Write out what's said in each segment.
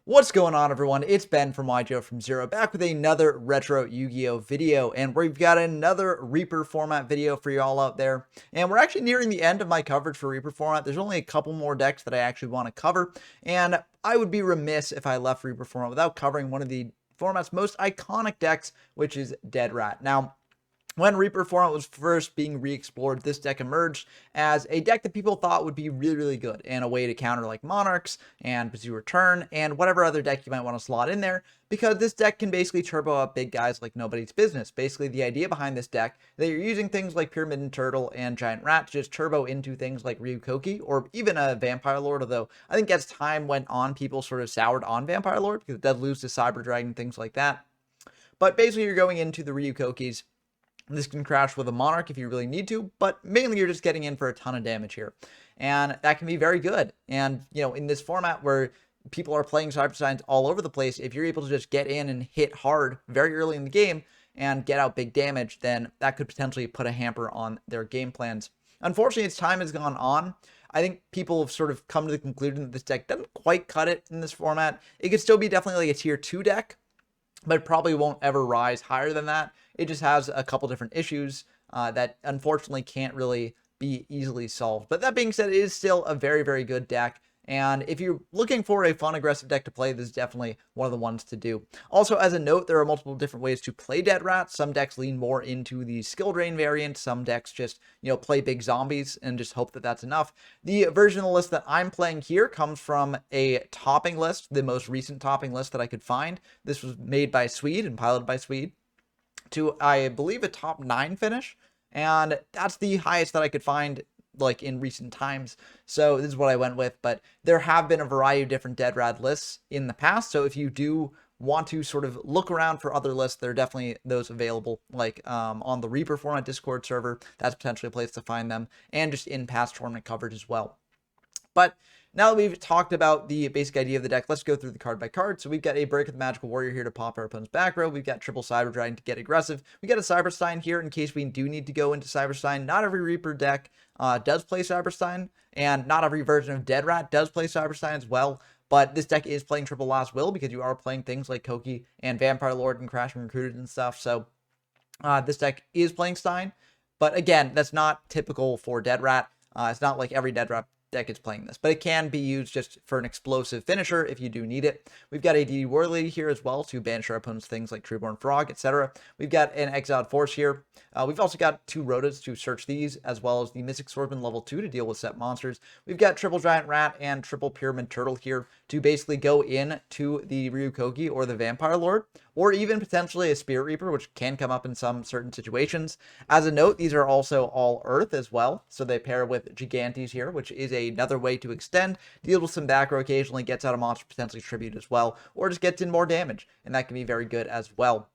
What's going on, everyone? It's Ben from YGO from Zero, back with another retro Yu-Gi-Oh video, and we've got another Reaper format video for y'all out there. And we're actually nearing the end of my coverage for Reaper format. There's only a couple more decks that I actually want to cover, and I would be remiss if I left Reaper format without covering one of the format's most iconic decks, which is Dead Rat. Now, when Reaper format was first being re-explored, this deck emerged as a deck that people thought would be really, really good and a way to counter like Monarchs and Bazoo Return and whatever other deck you might want to slot in there, because this deck can basically turbo up big guys like nobody's business. Basically, the idea behind this deck that you're using things like Pyramid and Turtle and Giant Rat to just turbo into things like Ryukoki or even a Vampire Lord, although I think as time went on, people sort of soured on Vampire Lord because it does lose to Cyber Dragon, things like that. But basically, you're going into the Ryukokis. This can crash with a Monarch if you really need to, but mainly you're just getting in for a ton of damage here. And that can be very good. And, you know, in this format where people are playing Cyber Signs all over the place, if you're able to just get in and hit hard very early in the game and get out big damage, then that could potentially put a hamper on their game plans. Unfortunately, as time has gone on, I think people have sort of come to the conclusion that this deck doesn't quite cut it in this format. It could still be definitely like a tier 2 deck, but it probably won't ever rise higher than that. It just has a couple different issues that unfortunately can't really be easily solved. But that being said, it is still a very, very good deck. And if you're looking for a fun, aggressive deck to play, this is definitely one of the ones to do. Also, as a note, there are multiple different ways to play Dead Rat. Some decks lean more into the skill drain variant. Some decks just, play big zombies and just hope that that's enough. The version of the list that I'm playing here comes from a topping list, the most recent topping list that I could find. This was made by Swede and piloted by Swede to, I believe, a top 9 finish. And that's the highest that I could find like in recent times. So this is what I went with, but there have been a variety of different Dead Rat lists in the past. So if you do want to sort of look around for other lists, there are definitely those available, like on the Reaper format Discord server. That's potentially a place to find them, and just in past tournament coverage as well. But now that we've talked about the basic idea of the deck, let's go through the card by card. So we've got a Break of the Magical Warrior here to pop our opponent's back row. We've got triple Cyber Dragon to get aggressive. We got a Cyber Stein here in case we do need to go into Cyber Stein. Not every Reaper deck does play Cyber Stein, and not every version of Dead Rat does play Cyber Stein as well. But this deck is playing triple Last Will because you are playing things like Koki and Vampire Lord and Crashing Recruited and stuff. So this deck is playing Stein. But again, that's not typical for Dead Rat. It's not like every Dead Rat deck is playing this, but it can be used just for an explosive finisher if you do need it. We've got a DD War Lady here as well to banish our opponent's things like Treeborn Frog, etc. We've got an Exiled Force here. We've also got 2 Rotas to search these, as well as the Mystic Swordsman level 2 to deal with set monsters. We've got triple Giant Rat and triple Pyramid Turtle here to basically go in to the Ryukoki or the Vampire Lord, or even potentially a Spirit Reaper, which can come up in some certain situations. As a note, these are also all Earth as well, so they pair with Gigantes here, which is another way to extend, deal with some back row occasionally, gets out a monster, potentially tribute as well, or just gets in more damage, and that can be very good as well.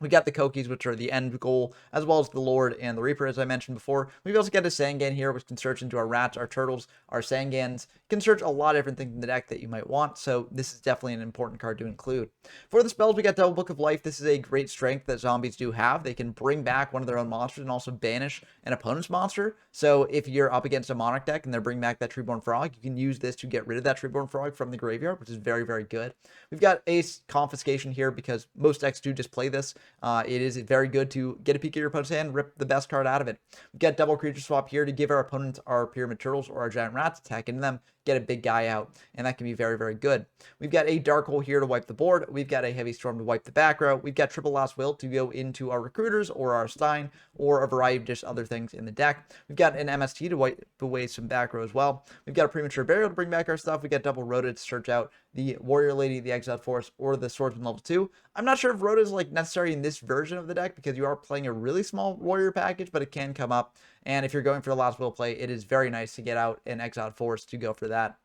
We got the Kokis, which are the end goal, as well as the Lord and the Reaper, as I mentioned before. We've also got a Sangan here, which can search into our Rats, our Turtles, our Sangans. Can search a lot of different things in the deck that you might want, so this is definitely an important card to include. For the spells, we got Double Book of Life. This is a great strength that zombies do have. They can bring back one of their own monsters and also banish an opponent's monster. So if you're up against a Monarch deck and they're bringing back that Treeborn Frog, you can use this to get rid of that Treeborn Frog from the graveyard, which is very, very good. We've got Ace Confiscation here because most decks do just play this. It is very good to get a peek at your opponent's hand, rip the best card out of it. We've got Double Creature Swap here to give our opponents our Pyramid Turtles or our Giant Rats, attack into them, get a big guy out, and that can be very, very good. We've got a Dark Hole here to wipe the board. We've got a Heavy Storm to wipe the back row. We've got triple Last Will to go into our Recruiters or our Stein or a variety of just other things in the deck. We've got an MST to wipe away some back row as well. We've got a Premature Burial to bring back our stuff. We've got Double Rota to search out the Warrior Lady, the Exiled Force, or the Swordsman level 2. I'm not sure if Rota is like necessary in this version of the deck because you are playing a really small Warrior package, but it can come up. And if you're going for the Last Will play, it is very nice to get out an Exiled Force to go for that.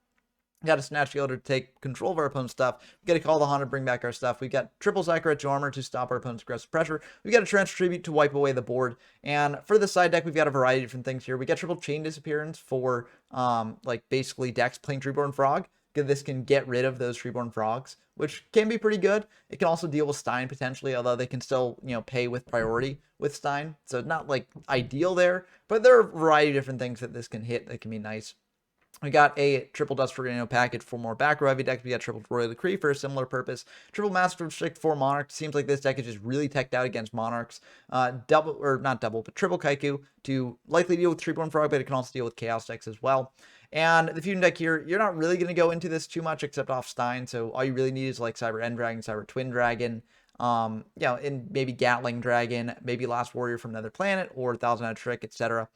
We got a Snatch Fielder to take control of our opponent's stuff. We got a Call the Haunted to bring back our stuff. We got triple Zycrat Armor to stop our opponent's aggressive pressure. We got a Trench Tribute to wipe away the board. And for the side deck, we've got a variety of different things here. We got triple Chain Disappearance for like basically decks playing Treeborn Frog. This can get rid of those Treeborn Frogs, which can be pretty good. It can also deal with Stein potentially, although they can still, pay with priority with Stein. So not like ideal there, but there are a variety of different things that this can hit that can be nice. We got a triple Dust Tornado package for more back row heavy decks. We got triple Royal Decree for a similar purpose. Triple Master Restrict for Monarch. Seems like this deck is just really teched out against Monarchs. Double, or not double, but triple Kaiku to likely deal with Treeborn Frog, but it can also deal with Chaos decks as well. And the Fusion deck here, you're not really going to go into this too much except off Stein. So all you really need is like Cyber End Dragon, Cyber Twin Dragon, you know, and maybe Gatling Dragon, maybe Last Warrior from Another Planet, or Thousand Eyed Trick, etc.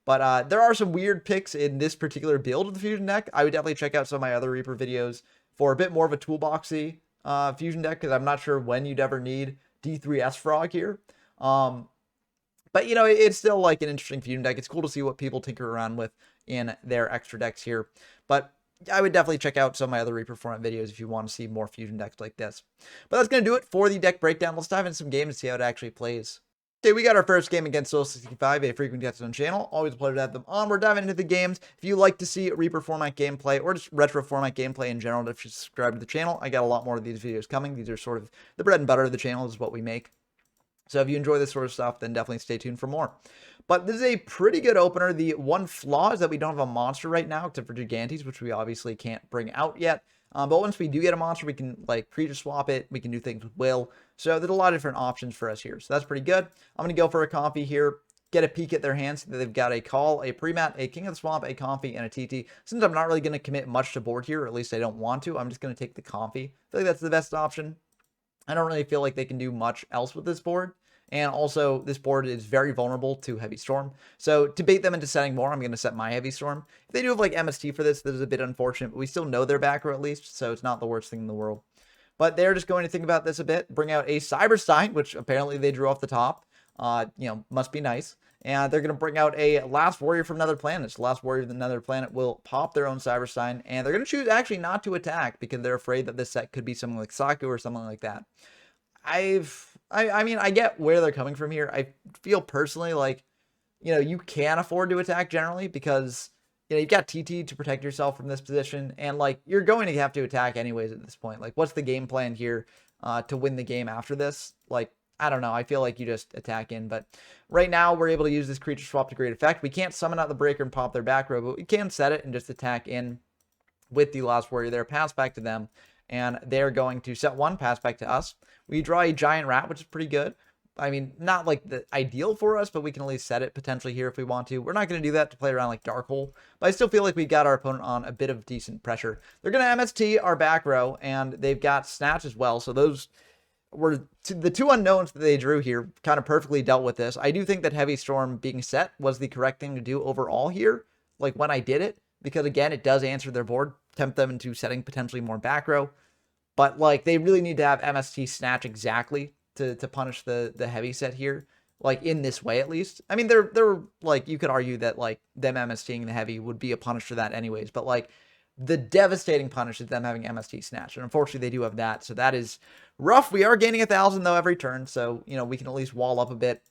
But there are some weird picks in this particular build of the Fusion deck. I would definitely check out some of my other Reaper videos for a bit more of a toolboxy Fusion deck, because I'm not sure when you'd ever need D3S Frog here. But, you know, it's still like an interesting Fusion deck. It's cool to see what people tinker around with in their extra decks here. But I would definitely check out some of my other Reaper format videos if you want to see more Fusion decks like this. But that's going to do it for the deck breakdown. Let's dive into some games and see how it actually plays. Okay, we got our first game against Soul65, a frequent guest on the channel. Always a pleasure to have them on. We're diving into the games. If you like to see Reaper format gameplay or just retro format gameplay in general, if you subscribe to the channel, I got a lot more of these videos coming. These are sort of the bread and butter of the channel, is what we make. So if you enjoy this sort of stuff, then definitely stay tuned for more. But this is a pretty good opener. The one flaw is that we don't have a monster right now, except for Gigantes, which we obviously can't bring out yet. But once we do get a monster, we can like creature swap it. We can do things with Will. So there's a lot of different options for us here. So that's pretty good. I'm going to go for a Comfy here. Get a peek at their hands. They've got a Call, a Premat, a King of the Swamp, a Comfy, and a TT. Since I'm not really going to commit much to board here, or at least I don't want to, I'm just going to take the Comfy. I feel like that's the best option. I don't really feel like they can do much else with this board. And also, this board is very vulnerable to Heavy Storm. So to bait them into setting more, I'm going to set my Heavy Storm. If they do have like MST for this is a bit unfortunate, but we still know their backer at least, so it's not the worst thing in the world. But they're just going to think about this a bit, bring out a Cyber Stein, which apparently they drew off the top. You know, must be nice. And they're going to bring out a Last Warrior from Another Planet. So Last Warrior from Another Planet will pop their own Cyber Stein, and they're going to choose actually not to attack because they're afraid that this set could be something like Saku or something like that. I mean, I get where they're coming from here. I feel personally like, you know, you can afford to attack generally because, you know, you've got TT to protect yourself from this position. And, like, you're going to have to attack anyways at this point. Like, what's the game plan here to win the game after this? Like, I don't know. I feel like you just attack in. But right now, we're able to use this creature swap to great effect. We can't summon out the breaker and pop their back row, but we can set it and just attack in with the Last Warrior there, pass back to them. And they're going to set one, pass back to us. We draw a Giant Rat, which is pretty good. I mean, not like the ideal for us, but we can at least set it potentially here if we want to. We're not going to do that to play around like Dark Hole, but I still feel like we got our opponent on a bit of decent pressure. They're going to MST our back row, and they've got Snatch as well. So those were the two unknowns that they drew here, kind of perfectly dealt with this. I do think that Heavy Storm being set was the correct thing to do overall here, like when I did it, because again, it does answer their board, tempt them into setting potentially more back row. But, like, they really need to have MST Snatch exactly to punish the heavy set here. Like, in this way, at least. I mean, they're like, you could argue that, like, them MSTing the heavy would be a punish for that anyways. But, like, the devastating punish is them having MST Snatch. And, unfortunately, they do have that. So, that is rough. We are gaining 1,000, though, every turn. So, you know, we can at least wall up a bit.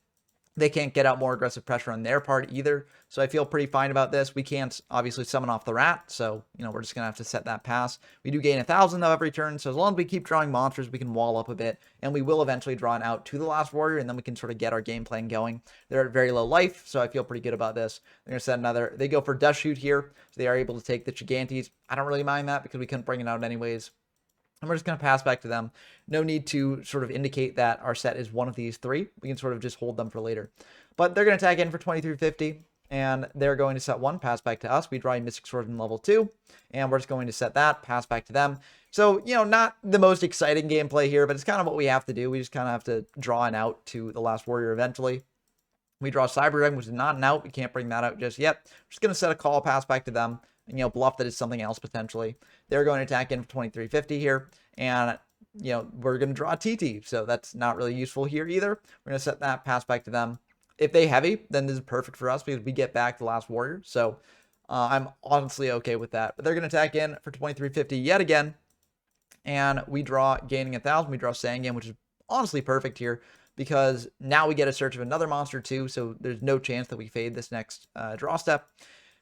They can't get out more aggressive pressure on their part either. So I feel pretty fine about this. We can't obviously summon off the rat. So, you know, we're just going to have to set that pass. We do gain 1,000 though every turn. So as long as we keep drawing monsters, we can wall up a bit. And we will eventually draw an out to the Last Warrior. And then we can sort of get our game plan going. They're at very low life. So I feel pretty good about this. They're going to set another. They go for Dust Shoot here. So they are able to take the Gigantes. I don't really mind that because we couldn't bring it out anyways. And we're just going to pass back to them. No need to sort of indicate that our set is one of these three. We can sort of just hold them for later. But they're going to attack in for 2350. And they're going to set one, pass back to us. We draw a Mystic Swordsman level 2. And we're just going to set that, pass back to them. So, you know, not the most exciting gameplay here, but it's kind of what we have to do. We just kind of have to draw an out to the Last Warrior eventually. We draw Cyber Dragon, which is not an out. We can't bring that out just yet. We're just going to set a call, pass back to them. And, you know, bluff that it's something else potentially. They're going to attack in for 2350 here. And, you know, we're going to draw a TT. So that's not really useful here either. We're going to set that, pass back to them. If they heavy, then this is perfect for us because we get back the Last Warrior. So I'm honestly okay with that. But they're going to attack in for 2350 yet again. And we draw gaining 1,000. We draw Sangan, which is honestly perfect here because now we get a search of another monster too. So there's no chance that we fade this next draw step.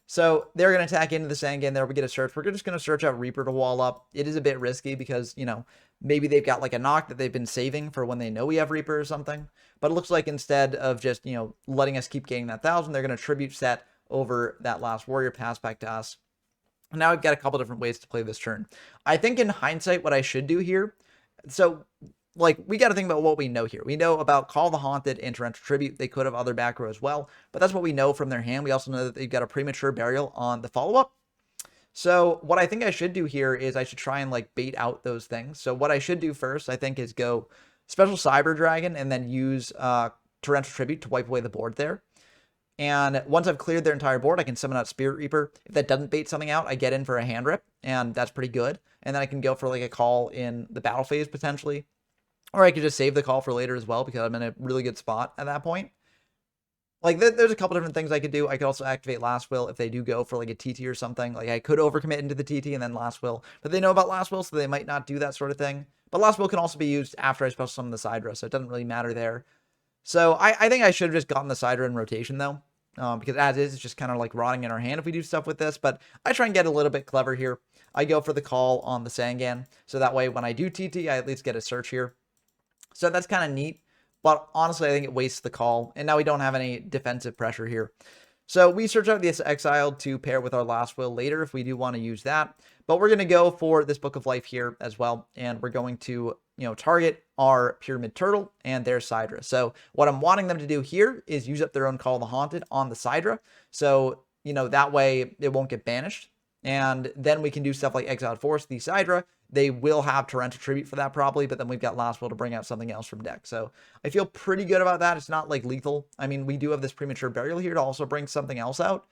So they're going to attack into the Sangan there. We get a search. We're just going to search out Reaper to wall up. It is a bit risky because, you know, maybe they've got like a knock that they've been saving for when they know we have Reaper or something. But it looks like instead of just, you know, letting us keep gaining that 1,000, they're going to tribute set over that Last Warrior, pass back to us. And now I've got a couple different ways to play this turn. I think in hindsight, what I should do here, so like we got to think about what we know here. We know about Call the Haunted and Torrential Tribute. They could have other back row as well, but that's what we know from their hand. We also know that they've got a Premature Burial on the follow-up. So what I think I should do here is I should try and like bait out those things. So what I should do first, I think, is go Special Cyber Dragon and then use Torrential Tribute to wipe away the board there. And once I've cleared their entire board, I can summon out Spirit Reaper. If that doesn't bait something out, I get in for a hand rip, and that's pretty good. And then I can go for like a call in the battle phase potentially. Or I could just save the call for later as well because I'm in a really good spot at that point. Like, there's a couple different things I could do. I could also activate Last Will if they do go for like a TT or something. Like, I could overcommit into the TT and then Last Will. But they know about Last Will, so they might not do that sort of thing. But Last Will can also be used after I special summon the Sidra, so it doesn't really matter there. So I think I should have just gotten the Sidra in rotation, though. Because as is, it's just kind of like rotting in our hand if we do stuff with this. But I try and get a little bit clever here. I go for the call on the Sangan. So that way, when I do TT, I at least get a search here. So that's kind of neat. But honestly, I think it wastes the call. And now we don't have any defensive pressure here. So we search out this Exiled to pair with our Last Will later if we do want to use that. But we're going to go for this Book of Life here as well. And we're going to, target our Pyramid Turtle and their Sidra. So what I'm wanting them to do here is use up their own Call of the Haunted on the Sidra. So, that way it won't get banished. And then we can do stuff like Exiled Force, the Sidra. They will have Torrential Tribute for that probably, but then we've got Last Will to bring out something else from deck. So I feel pretty good about that. It's not like lethal. I mean, we do have this Premature Burial here to also bring something else out.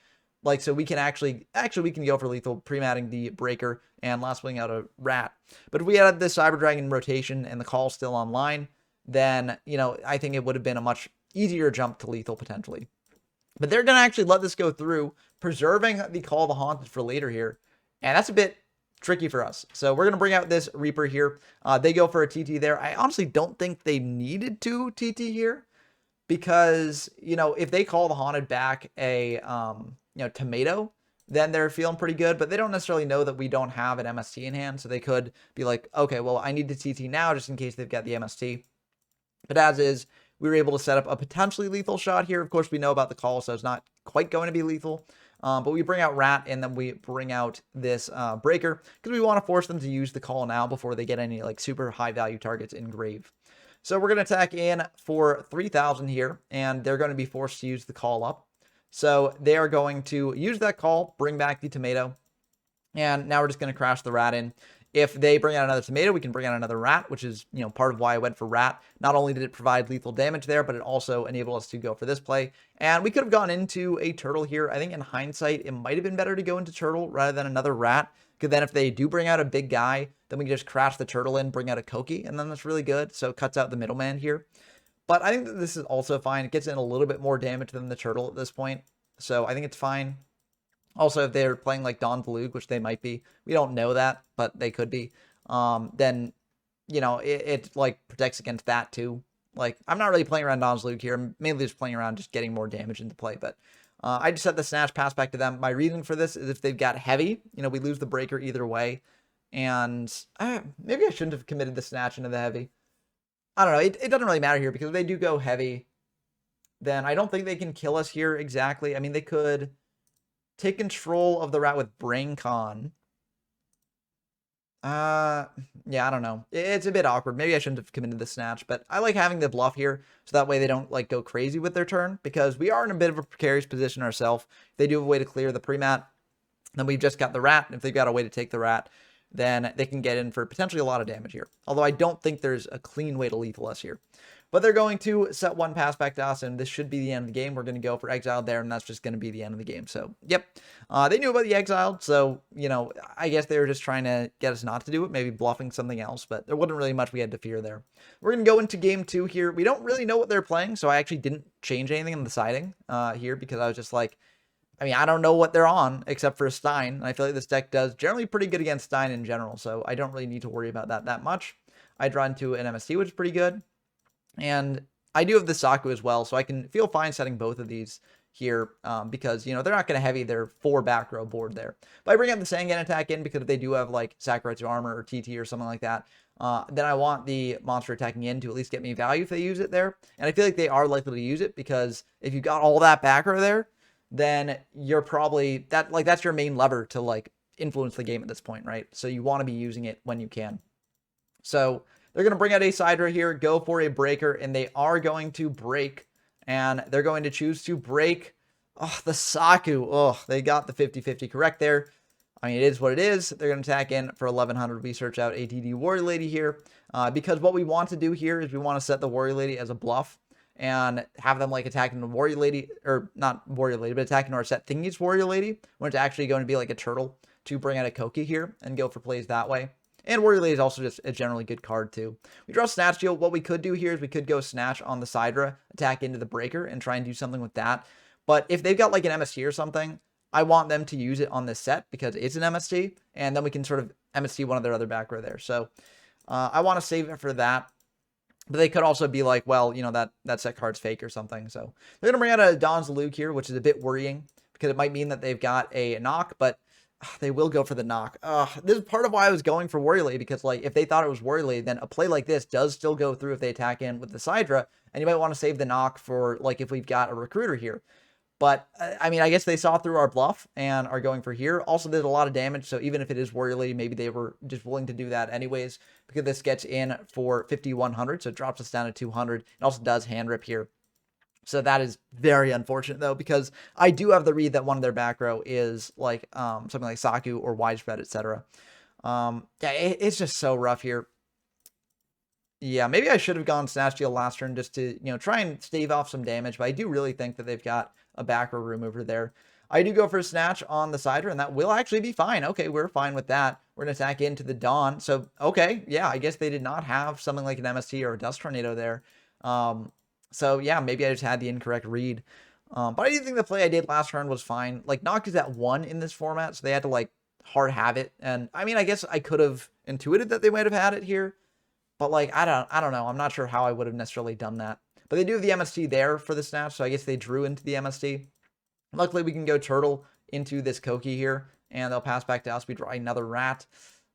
Like, so we can actually we can go for lethal, pre-matting the Breaker and Last Willing out a Rat. But if we had this Cyber Dragon rotation and the call still online, then, I think it would have been a much easier jump to lethal potentially. But they're going to actually let this go through, preserving the Call of the Haunted for later here. And that's a bit tricky for us. So we're going to bring out this Reaper here. They go for a TT there. I honestly don't think they needed to TT here because, if they Call the Haunted back a, Tomato, then they're feeling pretty good, but they don't necessarily know that we don't have an MST in hand. So they could be like, okay, well, I need to TT now just in case they've got the MST. But as is, we were able to set up a potentially lethal shot here. Of course, we know about the call, so it's not quite going to be lethal. But we bring out Rat, and then we bring out this Breaker, because we want to force them to use the call now before they get any like super high value targets in grave. So we're going to attack in for 3,000 here, and they're going to be forced to use the call up. So they are going to use that call, bring back the Tomato, and now we're just going to crash the Rat in. If they bring out another Tomato, we can bring out another Rat, which is, part of why I went for Rat. Not only did it provide lethal damage there, but it also enabled us to go for this play. And we could have gone into a Turtle here. I think in hindsight, it might have been better to go into Turtle rather than another Rat. Because then if they do bring out a big guy, then we can just crash the Turtle in, bring out a Koki, and then that's really good. So it cuts out the middleman here. But I think that this is also fine. It gets in a little bit more damage than the Turtle at this point. So I think it's fine. Also, if they're playing like Don Valug, which they might be, we don't know that, but they could be, then, it like protects against that too. Like, I'm not really playing around Don Valug here. I'm mainly just playing around just getting more damage into play, but I just set the Snatch pass back to them. My reason for this is if they've got heavy, we lose the Breaker either way, and maybe I shouldn't have committed the Snatch into the heavy. I don't know. It doesn't really matter here because if they do go heavy, then I don't think they can kill us here exactly. I mean, they could take control of the Rat with Brain Con. Yeah, I don't know. It's a bit awkward. Maybe I shouldn't have committed the Snatch, but I like having the bluff here so that way they don't like go crazy with their turn because we are in a bit of a precarious position ourselves. If they do have a way to clear the pre-mat, then we've just got the Rat. If they've got a way to take the Rat, then they can get in for potentially a lot of damage here. Although I don't think there's a clean way to lethal us here. But they're going to set one pass back to us, and this should be the end of the game. We're going to go for Exiled there, and that's just going to be the end of the game. So, yep. They knew about the Exiled, so, I guess they were just trying to get us not to do it, maybe bluffing something else, but there wasn't really much we had to fear there. We're going to go into game 2 here. We don't really know what they're playing, so I actually didn't change anything in the siding here because I was just like, I don't know what they're on except for Stein, and I feel like this deck does generally pretty good against Stein in general, so I don't really need to worry about that much. I draw into an MST, which is pretty good. And I do have the Saku as well, so I can feel fine setting both of these here because, they're not going to heavy their 4 back row board there. But I bring out the Sangan attack in because if they do have, like, Sacrifice Armor or TT or something like that, then I want the monster attacking in to at least get me value if they use it there. And I feel like they are likely to use it because if you got all that back row there, then you're probably, that's your main lever to, like, influence the game at this point, right? So you want to be using it when you can. So they're going to bring out a Sidra here, go for a breaker, and they are going to break, and they're going to choose to break the Saku. Oh, they got the 50-50 correct there. I mean, it is what it is. They're going to attack in for 1100. We search out ATD Warrior Lady here because what we want to do here is we want to set the Warrior Lady as a bluff and have them like attacking the Warrior Lady, or not Warrior Lady, but attacking our set thingy's Warrior Lady when it's actually going to be like a turtle to bring out a Koki here and go for plays that way. And Warrior Lady is also just a generally good card too. We draw Snatch Deal. What we could do here is we could go Snatch on the Sidra, attack into the Breaker, and try and do something with that. But if they've got like an MST or something, I want them to use it on this set because it's an MST, and then we can sort of MST one of their other back row there. So I want to save it for that. But they could also be like, well, you know, that set card's fake or something. So they're going to bring out a Don's Luke here, which is a bit worrying because it might mean that they've got a knock, but they will go for the knock. This is part of why I was going for Warrior Lady, because like if they thought it was Warrior Lady, then a play like this does still go through if they attack in with the Sidra, and you might want to save the knock for like if we've got a Recruiter here. But I mean, I guess they saw through our bluff and are going for here. Also, there's a lot of damage, so even if it is Warrior Lady, maybe they were just willing to do that anyways, because this gets in for 5,100, so it drops us down to 200. It also does hand rip here. So that is very unfortunate, though, because I do have the read that one of their back row is like something like Saku or Widespread, etc. Yeah, it's just so rough here. Yeah, maybe I should have gone Snatch Deal last turn just to, you know, try and stave off some damage, but I do really think that they've got a back row remover there. I do go for a Snatch on the Sidra, and that will actually be fine. Okay, we're fine with that. We're going to attack into the Dawn. So, okay, yeah, I guess they did not have something like an MST or a Dust Tornado there. So, yeah, maybe I just had the incorrect read. But I do think the play I did last turn was fine. Like, Knock is at 1 in this format, so they had to, like, hard have it. And, I mean, I guess I could have intuited that they might have had it here. But, like, I don't know. I'm not sure how I would have necessarily done that. But they do have the MST there for the Snatch, so I guess they drew into the MST. Luckily, we can go Turtle into this Koki here, and they'll pass back to us. We draw another Rat.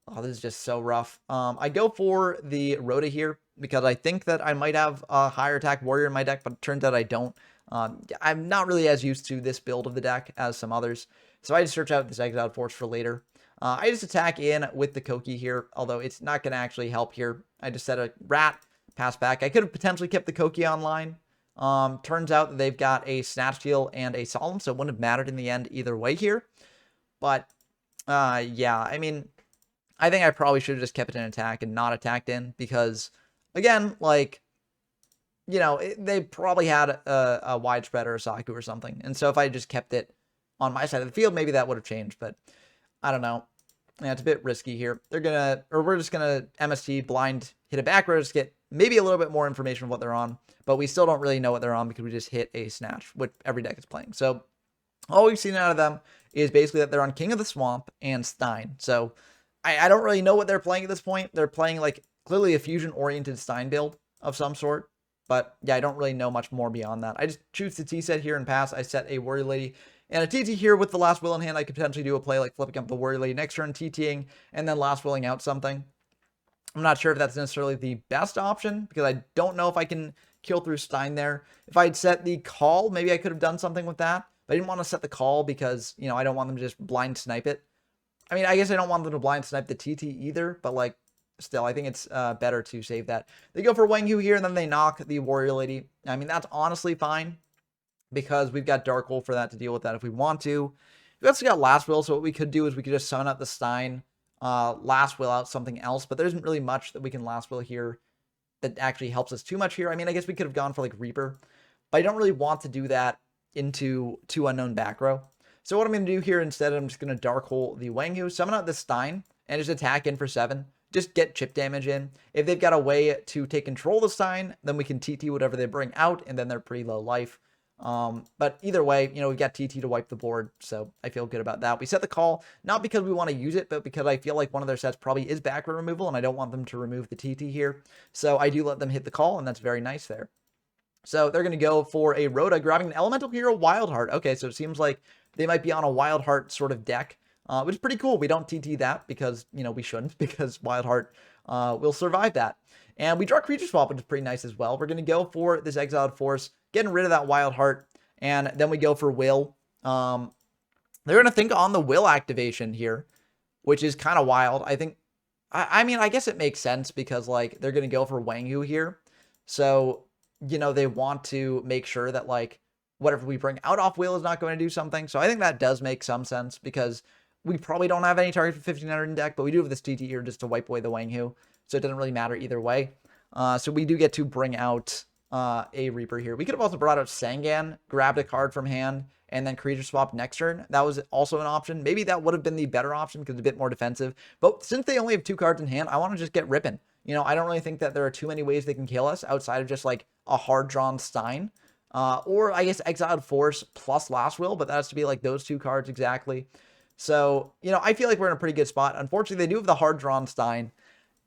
Oh, this is just so rough. I go for the Rhoda here because I think that I might have a higher attack warrior in my deck, but it turns out I don't. I'm not really as used to this build of the deck as some others, so I just search out this Exiled Force for later. I just attack in with the Koki here, although it's not going to actually help here. I just set a Rat, pass back. I could have potentially kept the Koki online. Turns out that they've got a Snatch Deal and a Solemn, so it wouldn't have mattered in the end either way here. But, yeah, I mean, I think I probably should have just kept it in attack and not attacked in because, again, like, you know, they probably had a Widespread or a Saku or something. And so if I just kept it on my side of the field, maybe that would have changed. But I don't know. Yeah, it's a bit risky here. We're just going to MST, blind, hit a back row, just get maybe a little bit more information of what they're on. But we still don't really know what they're on because we just hit a Snatch, which every deck is playing. So all we've seen out of them is basically that they're on King of the Swamp and Stein. So I don't really know what they're playing at this point. They're playing like clearly a fusion-oriented Stein build of some sort. But yeah, I don't really know much more beyond that. I just choose the T-set here and pass. I set a Warrior Lady and a TT here with the Last Will in hand. I could potentially do a play like flipping up the Warrior Lady next turn, TTing, and then Last Willing out something. I'm not sure if that's necessarily the best option because I don't know if I can kill through Stein there. If I'd set the call, maybe I could have done something with that. But I didn't want to set the call because, you know, I don't want them to just blind snipe it. I mean, I guess I don't want them to blind snipe the TT either, but like, still, I think it's better to save that. They go for Wang Hu here, and then they knock the Warrior Lady. I mean, that's honestly fine because we've got Dark Hole for that to deal with that if we want to. We've also got Last Will, so what we could do is we could just summon out the Stein, Last Will out something else, but there isn't really much that we can Last Will here that actually helps us too much here. I mean, I guess we could have gone for like Reaper, but I don't really want to do that into 2 unknown back row. So what I'm going to do here instead, I'm just going to Dark Hole the Wang Hu, summon out the Stein, and just attack in for 7. Just get chip damage in. If they've got a way to take control of the Stein, then we can TT whatever they bring out, and then they're pretty low life. But either way, you know, we've got TT to wipe the board, so I feel good about that. We set the call, not because we want to use it, but because I feel like one of their sets probably is back row removal, and I don't want them to remove the TT here. So I do let them hit the call, and that's very nice there. So they're going to go for a Rhoda, grabbing an Elemental Hero Wildheart. Okay, so it seems like they might be on a Wildheart sort of deck. Which is pretty cool. We don't TT that because, you know, we shouldn't because Wildheart will survive that. And we draw Creature Swap, which is pretty nice as well. We're going to go for this Exiled Force, getting rid of that Wildheart, and then we go for Will. They're going to think on the Will activation here. which is kind of wild. I think, I mean, I guess it makes sense because like they're going to go for Wang Yu here. So, you know, they want to make sure that like whatever we bring out off wheel is not going to do something. So I think that does make some sense because we probably don't have any target for 1500 in deck, but we do have this TT here just to wipe away the Wang Yu. So it doesn't really matter either way. So we do get to bring out a Reaper here. We could have also brought out Sangan, grabbed a card from hand, and then creature swap next turn. That was also an option. Maybe that would have been the better option because it's a bit more defensive. But since they only have 2 cards in hand, I want to just get ripping. You know, I don't really think that there are too many ways they can kill us outside of just like a hard drawn Stein. Or I guess Exiled Force plus Last Will, but that has to be like those 2 cards exactly. So, you know, I feel like we're in a pretty good spot. Unfortunately, they do have the hard drawn Stein.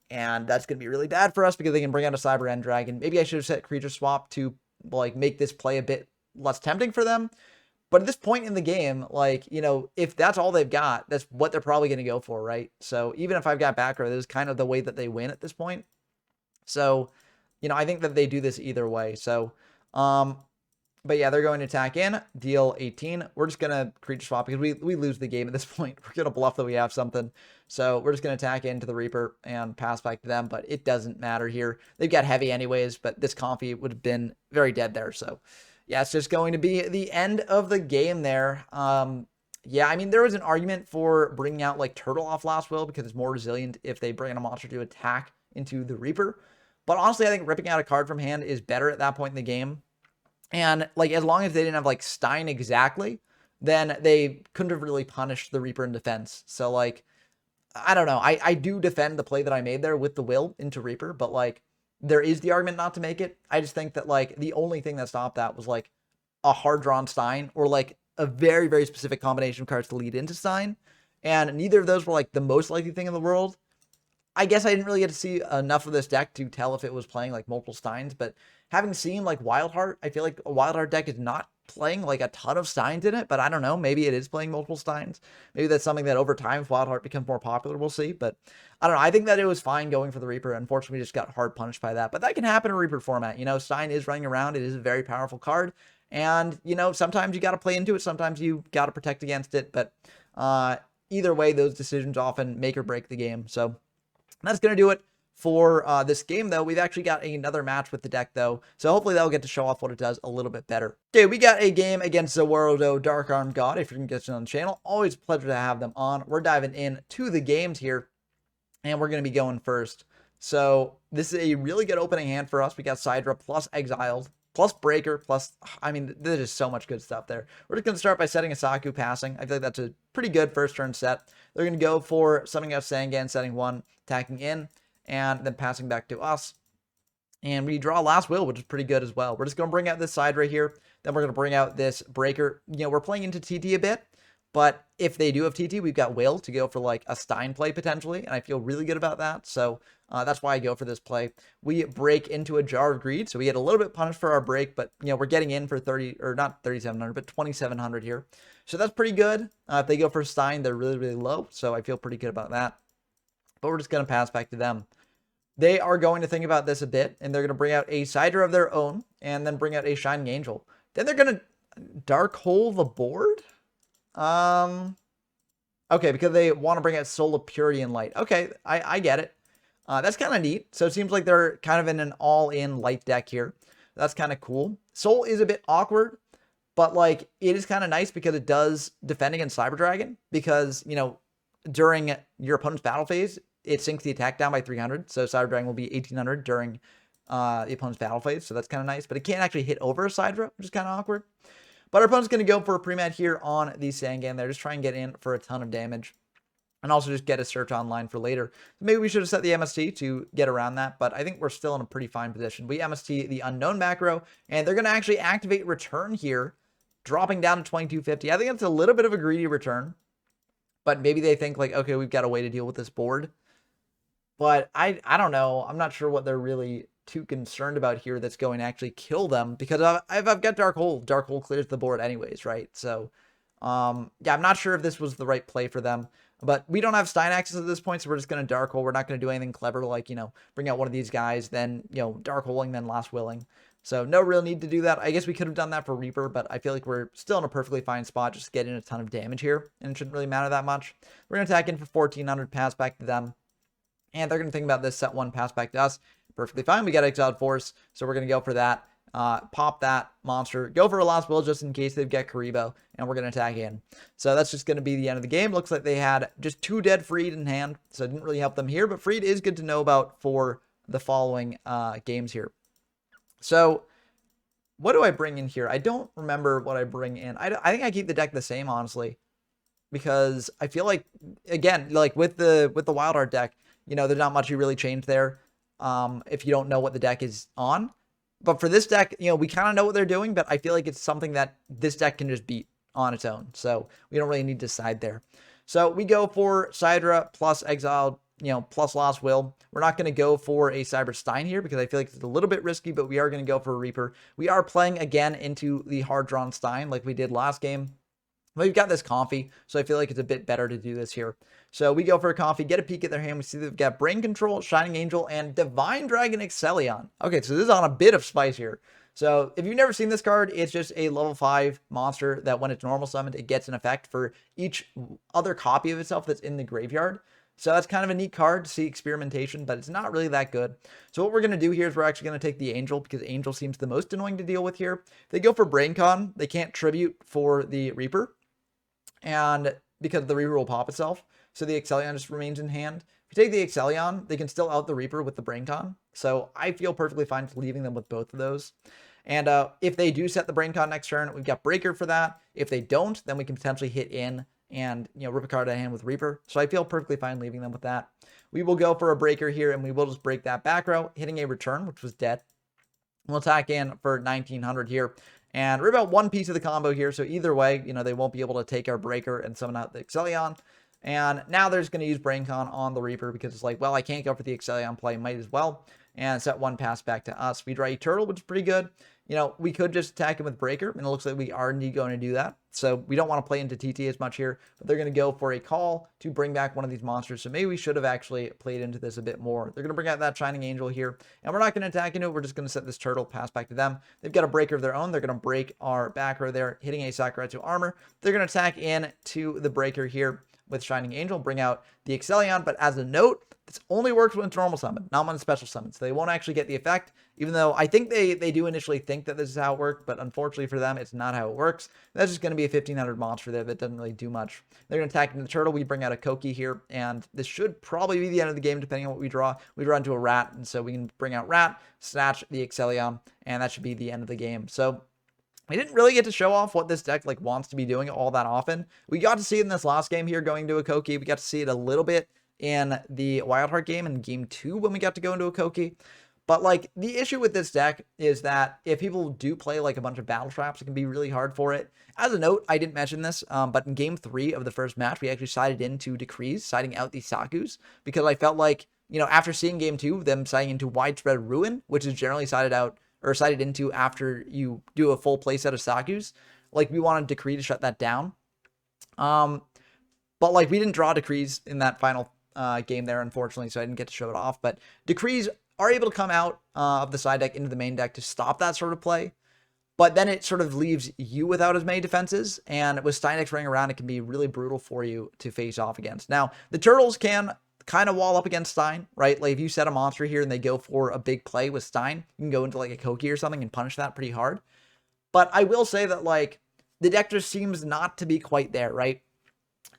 And that's going to be really bad for us because they can bring out a Cyber End Dragon. Maybe I should have set Creature Swap to like make this play a bit less tempting for them. But at this point in the game, like, you know, if that's all they've got, that's what they're probably going to go for, right? So even if I've got back row, this is kind of the way that they win at this point. So, you know, I think that they do this either way. So, but yeah, they're going to attack in, deal 18. We're just going to creature swap because we lose the game at this point. We're going to bluff that we have something. So we're just going to attack into the Reaper and pass back to them, but it doesn't matter here. They've got heavy anyways, but this Comfy would have been very dead there. So yeah, it's just going to be the end of the game there. Yeah, I mean, there was an argument for bringing out like Turtle off Last Will because it's more resilient if they bring in a monster to attack into the Reaper. But honestly, I think ripping out a card from hand is better at that point in the game. And like, as long as they didn't have like Stein exactly, then they couldn't have really punished the Reaper in defense. So like, I don't know. I do defend the play that I made there with the will into Reaper, but like, there is the argument not to make it. I just think that like the only thing that stopped that was like a hard drawn Stein or like a very, very specific combination of cards to lead into Stein. And neither of those were like the most likely thing in the world. I guess I didn't really get to see enough of this deck to tell if it was playing like multiple Steins, but having seen like Wildheart, I feel like a Wildheart deck is not playing like a ton of Steins in it, but I don't know, maybe it is playing multiple Steins. Maybe that's something that over time, if Wildheart becomes more popular, we'll see, but I don't know. I think that it was fine going for the Reaper. Unfortunately, we just got hard punished by that, but that can happen in Reaper format. You know, Stein is running around. It is a very powerful card, and you know, sometimes you got to play into it. Sometimes you got to protect against it, but either way, those decisions often make or break the game. So that's going to do it for this game, though. We've actually got another match with the deck, though, so hopefully that'll get to show off what it does a little bit better. Okay, we got a game against Zawarudo Dark Arm God. If you can get it on the channel, always a pleasure to have them on. We're diving in to the games here, and we're going to be going first. So this is a really good opening hand for us. We got Sidra plus Exiled, plus Breaker, plus, I mean, there's just so much good stuff there. We're just going to start by setting a Saku passing. I feel like that's a pretty good first turn set. They're going to go for something out Sangan, setting 1, attacking in, and then passing back to us. And we draw Last Will, which is pretty good as well. We're just going to bring out this side right here. Then we're going to bring out this Breaker. You know, we're playing into TT a bit, but if they do have TT, we've got Will to go for like a Stein play potentially, and I feel really good about that. So that's why I go for this play. We break into a Jar of Greed, so we get a little bit punished for our break, but you know, we're getting in for 30, or not 3,700, but 2,700 here. So that's pretty good. If they go for Stein, they're really, really low, so I feel pretty good about that. But we're just going to pass back to them. They are going to think about this a bit, and they're going to bring out a Cider of their own, and then bring out a Shining Angel. Then they're going to Dark Hole the board? Okay, because they want to bring out Soul of Purity and Light. Okay, I get it. That's kind of neat. So it seems like they're kind of in an all-in light deck here. That's kind of cool. Soul is a bit awkward, but like it is kind of nice because it does defend against Cyber Dragon. Because, you know, during your opponent's battle phase, it sinks the attack down by 300. So Cyber Dragon will be 1,800 during the opponent's battle phase. So that's kind of nice. But it can't actually hit over a Sidra, which is kind of awkward. But our opponent's going to go for a pre-mat here on the Sangan. They're just trying to get in for a ton of damage. And also just get a search online for later. Maybe we should have set the MST to get around that, but I think we're still in a pretty fine position. We MST the Unknown macro, and they're going to actually activate Return here, dropping down to 2250. I think it's a little bit of a greedy return, but maybe they think like, okay, we've got a way to deal with this board. But I don't know. I'm not sure what they're really too concerned about here that's going to actually kill them, because I've got Dark Hole. Dark Hole clears the board anyways, right? So, yeah, I'm not sure if this was the right play for them. But we don't have Stein access at this point, so we're just going to Dark Hole. We're not going to do anything clever like, you know, bring out one of these guys, then, you know, Dark Holing, then Last Willing. So no real need to do that. I guess we could have done that for Reaper, but I feel like we're still in a perfectly fine spot, just getting a ton of damage here, and it shouldn't really matter that much. We're going to attack in for 1400, pass back to them, and they're going to think about this, set 1, pass back to us. Perfectly fine. We got Exiled Force, so we're going to go for that. Pop that monster, go for a Lost Will just in case they've got Karibo, and we're going to attack in. So that's just going to be the end of the game. Looks like they had just 2 dead Freed in hand, so it didn't really help them here, but Freed is good to know about for the following games here. So what do I bring in here? I don't remember what I bring in. I think I keep the deck the same, honestly, because I feel like, again, like with the Wild Heart deck, you know, there's not much you really change there if you don't know what the deck is on. But for this deck, you know, we kind of know what they're doing, but I feel like it's something that this deck can just beat on its own. So we don't really need to side there. So we go for Sidra plus Exiled, you know, plus Lost Will. We're not going to go for a Cyber Stein here because I feel like it's a little bit risky, but we are going to go for a Reaper. We are playing again into the hard drawn Stein like we did last game. But we've got this Comfy, so I feel like it's a bit better to do this here. So we go for a Comfy, get a peek at their hand. We see they've got Brain Control, Shining Angel, and Divine Dragon Excellion. Okay, so this is on a bit of spice here. So if you've never seen this card, it's just a level 5 monster that when it's normal summoned, it gets an effect for each other copy of itself that's in the graveyard. So that's kind of a neat card to see experimentation, but it's not really that good. So what we're going to do here is we're actually going to take the Angel because Angel seems the most annoying to deal with here. If they go for Brain Con, they can't tribute for the Reaper, and because the Reaper will pop itself. So the Excellion just remains in hand. If you take the Excellion, they can still out the Reaper with the Brain Con. So I feel perfectly fine leaving them with both of those. And if they do set the Brain Con next turn, we've got Breaker for that. If they don't, then we can potentially hit in and, you know, rip a card out of hand with Reaper. So I feel perfectly fine leaving them with that. We will go for a Breaker here, and we will just break that back row, hitting a Return, which was dead. We'll attack in for 1900 here. And we're about one piece of the combo here, so either way, you know, they won't be able to take our Breaker and summon out the Excellion. And now they're just going to use BrainCon on the Reaper because it's like, well, I can't go for the Excellion play, might as well. And set 1 pass back to us. We draw a Turtle, which is pretty good. You know, we could just attack him with Breaker, and it looks like we are indeed going to do that. So we don't want to play into TT as much here, but they're going to go for a call to bring back one of these monsters. So maybe we should have actually played into this a bit more. They're going to bring out that Shining Angel here, and we're not going to attack into it. We're just going to set this Turtle, pass back to them. They've got a Breaker of their own. They're going to break our back row there, hitting a Sakuretsu armor. They're going to attack in to the Breaker here with Shining Angel, bring out the Excellion, but as a note, this only works when it's normal summon, not when it's special summon, so they won't actually get the effect, even though I think they do initially think that this is how it works, but unfortunately for them, it's not how it works. That's just going to be a 1500 monster there that doesn't really do much. They're going to attack into the Turtle. We bring out a Koki here, and this should probably be the end of the game, depending on what we draw. We draw into a Rat, and so we can bring out Rat, snatch the Excellion, and that should be the end of the game. So we didn't really get to show off what this deck like wants to be doing all that often. We got to see it in this last game here going to a Koki. We got to see it a little bit in the Wild Heart game in game 2 when we got to go into a Koki. But like the issue with this deck is that if people do play like a bunch of battle traps, it can be really hard for it. As a note, I didn't mention this, but in game 3 of the first match, we actually sided into Decrees, siding out the Sakus, because I felt like, you know, after seeing game 2, them siding into Widespread Ruin, which is generally sided out or sided into after you do a full playset of Sakus, like we wanted Decree to shut that down. But like we didn't draw Decrees in that final game there, unfortunately, so I didn't get to show it off. But Decrees are able to come out of the side deck into the main deck to stop that sort of play. But then it sort of leaves you without as many defenses, and with Stein decks running around, it can be really brutal for you to face off against. Now, the Turtles can kind of wall up against Stein, right? Like if you set a monster here and they go for a big play with Stein, you can go into like a Koki or something and punish that pretty hard. But I will say that like the deck just seems not to be quite there, right?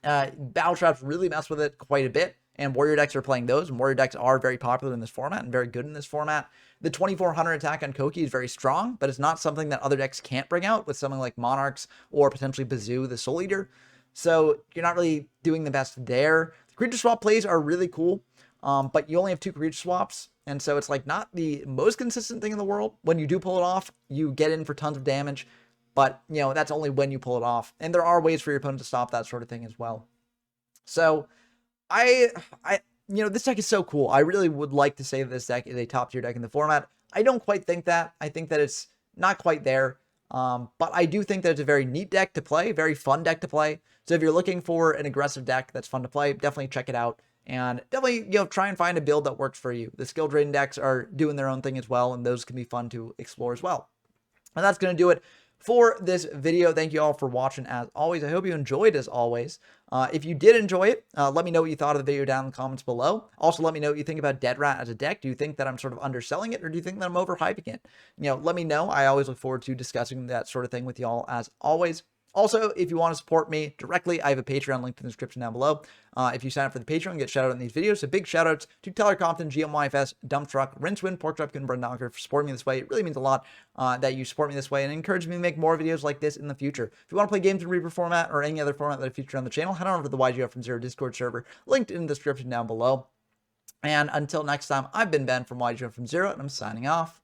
Battle traps really mess with it quite a bit, and warrior decks are playing those, and warrior decks are very popular in this format and very good in this format. The 2400 attack on Koki is very strong, but it's not something that other decks can't bring out with something like Monarchs or potentially Bazoo, the Soul Eater. So you're not really doing the best there. The creature swap plays are really cool, but you only have 2 creature swaps, and so it's like not the most consistent thing in the world. When you do pull it off, you get in for tons of damage, but you know that's only when you pull it off, and there are ways for your opponent to stop that sort of thing as well. So you know, this deck is so cool. I really would like to say that this deck is a top tier deck in the format. I don't quite think that. I think that it's not quite there. But I do think that it's a very neat deck to play, very fun deck to play. So if you're looking for an aggressive deck that's fun to play, definitely check it out. and definitely, try and find a build that works for you. The skill trading decks are doing their own thing as well, and those can be fun to explore as well. And that's going to do it for this video. Thank you all for watching as always. I hope you enjoyed as always. If you did enjoy it, let me know what you thought of the video down in the comments below. Also, let me know what you think about Dead Rat as a deck. Do you think that I'm sort of underselling it, or do you think that I'm overhyping it? Let me know. I always look forward to discussing that sort of thing with y'all as always. Also, if you want to support me directly, I have a Patreon link in the description down below. If you sign up for the Patreon, get shout out in these videos. So big shout outs to Tyler Compton, GMYFS, Dump Truck, Rincewind, Pork Chop, and Brendan Donker for supporting me this way. It really means a lot that you support me this way and encourage me to make more videos like this in the future. If you want to play games in Reaper format or any other format that I feature on the channel, head on over to the YGO from Zero Discord server, linked in the description down below. And until next time, I've been Ben from YGO from Zero, and I'm signing off.